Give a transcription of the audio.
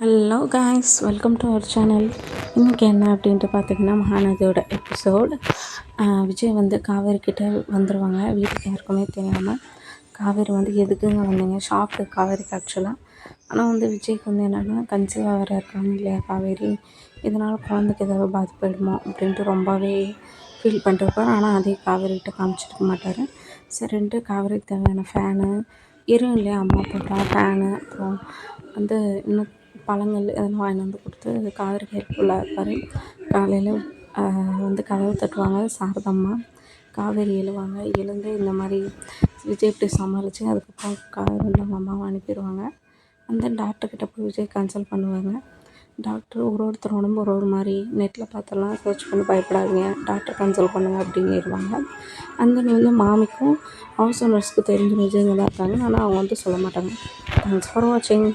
Hello guys, welcome to our channel. இன்றைக்கி என்ன அப்படின்ட்டு பார்த்திங்கன்னா, மகாநதியோட எபிசோட். விஜய் வந்து காவேரி கிட்டே வந்துடுவாங்க. வீட்டுக்கு யாருக்குமே தெரியாமல் காவேரி வந்து எதுக்குங்க வந்தீங்க, ஷாக்கு காவேரிக்கு ஆக்சுவலாக. ஆனால் வந்து விஜய்க்கு வந்து என்னென்னா, கன்சீவாக வேறு இருக்காங்க இல்லையா காவேரி, இதனால் குழந்தைக்கு ஏதாவது பாதிப்பாயிடுமோ அப்படின்ட்டு ரொம்பவே ஃபீல் பண்ணிட்டுருப்பார். ஆனால் அதே காவேரிகிட்ட காமிச்சிருக்க மாட்டார். சரின்ட்டு காவேரிக்கு தேவையான ஃபேனு இல்லையா, அம்மா போட்டா ஃபேனு, அப்புறம் வந்து இன்னும் பழங்கள் அதெல்லாம் வாங்கிட்டு வந்து கொடுத்து காவேரிக்கு ஹெல்ப்ஃபுல்லாக இருப்பார். காலையில் வந்து கதவு தட்டுவாங்க சாரதம்மா. காவேரி எழுவாங்க. எழுந்து இந்த மாதிரி விஜய் இப்படி சமாளித்து அதுக்கப்புறம் காவேரி வந்து அவங்க அம்மாவை அனுப்பிடுவாங்க. அந்த டாக்டர்கிட்ட போய் விஜய் கன்சல்ட் பண்ணுவாங்க. டாக்டர் ஒருத்தர் உடம்பு ஒரு மாதிரி நெட்டில் பார்த்தெல்லாம் சர்ச் பண்ணி பயப்படாதீங்க, டாக்டர் கன்சல்ட் பண்ணுங்கள் அப்படின்னிடுவாங்க. அந்த வந்து மாமிக்கும் ஹவுஸ் ஓனர்ஸ்க்கு தெரிஞ்ச விஜய்ங்க தான் இருக்காங்க. ஆனால் அவங்க வந்து சொல்ல மாட்டாங்க. தேங்க்ஸ் ஃபார் வாட்சிங்.